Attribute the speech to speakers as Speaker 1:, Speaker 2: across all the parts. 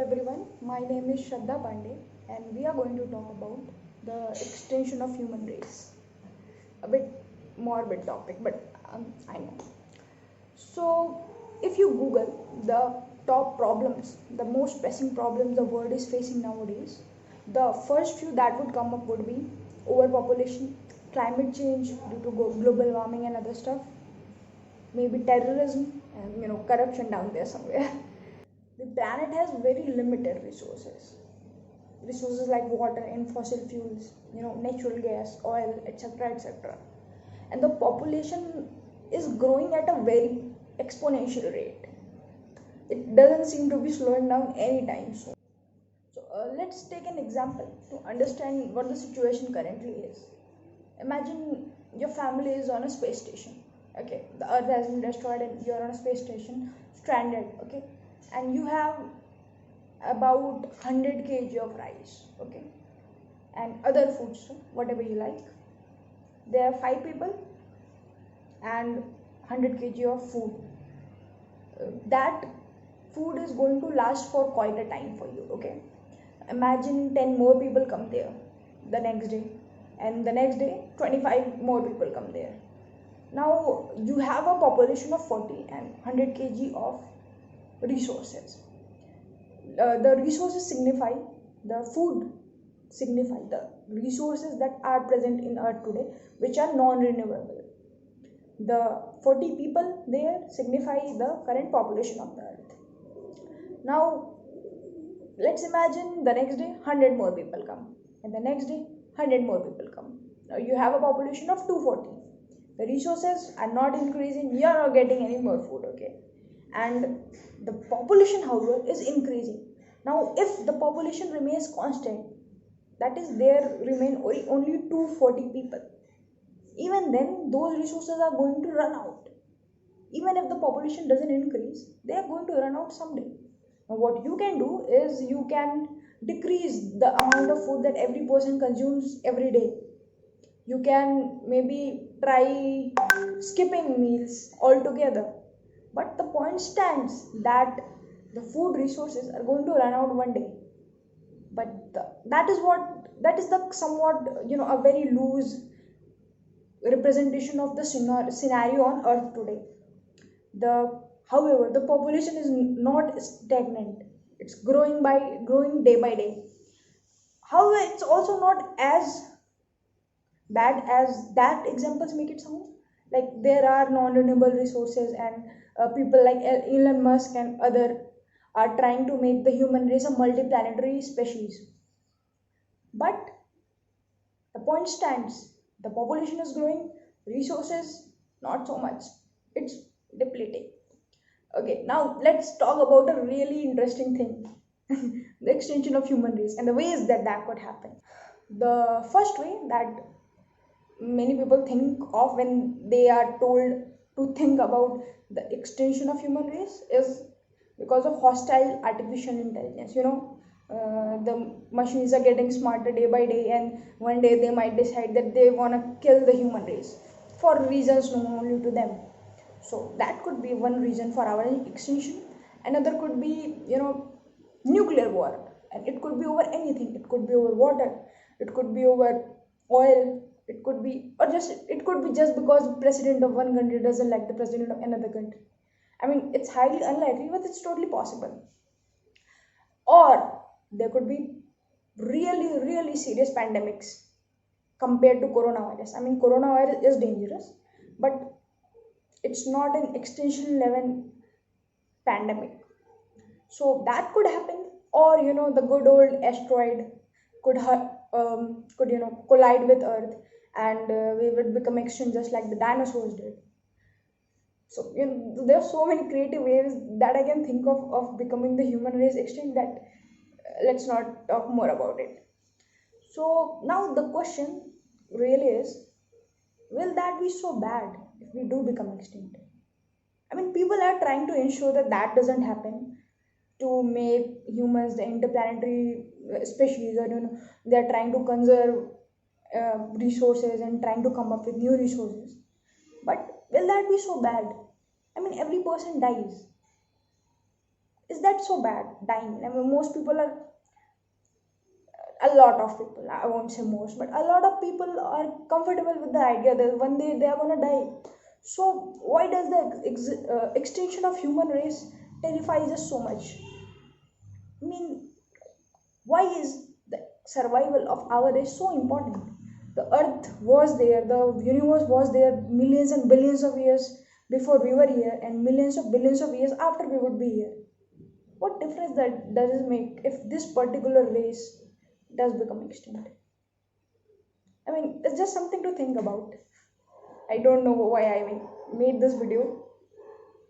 Speaker 1: everyone, my name is Shraddha Pandey and we are going to talk about the extinction of human race. A bit morbid topic, but I know. So, if you Google the top problems, the most pressing problems the world is facing nowadays, the first few that would come up would be overpopulation, climate change due to global warming and other stuff, maybe terrorism and corruption down there somewhere. The planet has very limited resources like water and fossil fuels, natural gas, oil, etc., etc. And the population is growing at a very exponential rate. It doesn't seem to be slowing down anytime soon. So let's take an example to understand what the situation currently is. Imagine your family is on a space station. Okay, the earth has been destroyed and you're on a space station stranded. Okay, and you have about 100 kg of rice. Okay, and other foods, whatever you like. There are 5 people and 100 kg of food. That food is going to last for quite a time for you. Okay, imagine 10 more people come there the next day, and the next day 25 more people come there. Now you have a population of 40 and 100 kg of resources. The resources signify the food, signify the resources that are present in earth today, which are non-renewable. The 40 people there signify the current population of the earth. Now let's imagine the next day 100 more people come, and the next day 100 more people come. Now you have a population of 240. The resources are not increasing, you are not getting any more food. Okay, and the population however is increasing. Now if the population remains constant, that is there remain only 240 people, even then those resources are going to run out. Even if the population doesn't increase, they are going to run out someday. Now what you can do is you can decrease the amount of food that every person consumes every day. You can maybe try skipping meals altogether, but the point stands that the food resources are going to run out one day. But that is the somewhat a very loose representation of the scenario on earth today. However, the population is not stagnant, it's growing day by day. However, it's also not as bad as that examples make it sound. Like there are non-renewable resources, and people like Elon Musk and other are trying to make the human race a multiplanetary species. But the point stands, the population is growing, resources not so much, it's depleting. Okay, now let's talk about a really interesting thing. The extinction of human race and the ways that could happen. The first way that many people think of when they are told to think about the extinction of human race is because of hostile artificial intelligence. The machines are getting smarter day by day, and one day they might decide that they want to kill the human race for reasons known only to them. So that could be one reason for our extinction. Another could be nuclear war, and it could be over anything. It could be over water, it could be over oil, it could be just because the president of one country doesn't like the president of another country. I mean, it's highly unlikely, but it's totally possible. Or there could be really, really serious pandemics compared to coronavirus. I mean, coronavirus is dangerous, but it's not an extinction level pandemic. So that could happen. Or the good old asteroid could collide with Earth, and we would become extinct just like the dinosaurs did. So there are so many creative ways that I can think of becoming the human race extinct, that let's not talk more about it. So now the question really is, will that be so bad if we do become extinct? I mean, people are trying to ensure that doesn't happen, to make humans the interplanetary species, or they're trying to conserve resources and trying to come up with new resources. But will that be so bad? I mean, every person dies. Is that so bad, dying? I mean, most people are, a lot of people, I won't say most, but a lot of people are comfortable with the idea that one day they are going to die. So why does the extinction of human race terrifies us so much? I mean, why is the survival of our race so important? The earth was there, the universe was there millions and billions of years before we were here, and millions of billions of years after we would be here. What difference that does it make if this particular race does become extinct? I mean, it's just something to think about. I don't know why made this video.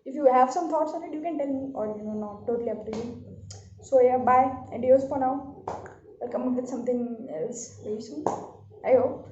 Speaker 1: If you have some thoughts on it, you can tell me, or not. Totally up to you. So yeah, bye. Adios for now. I'll come up with something else very soon. I hope.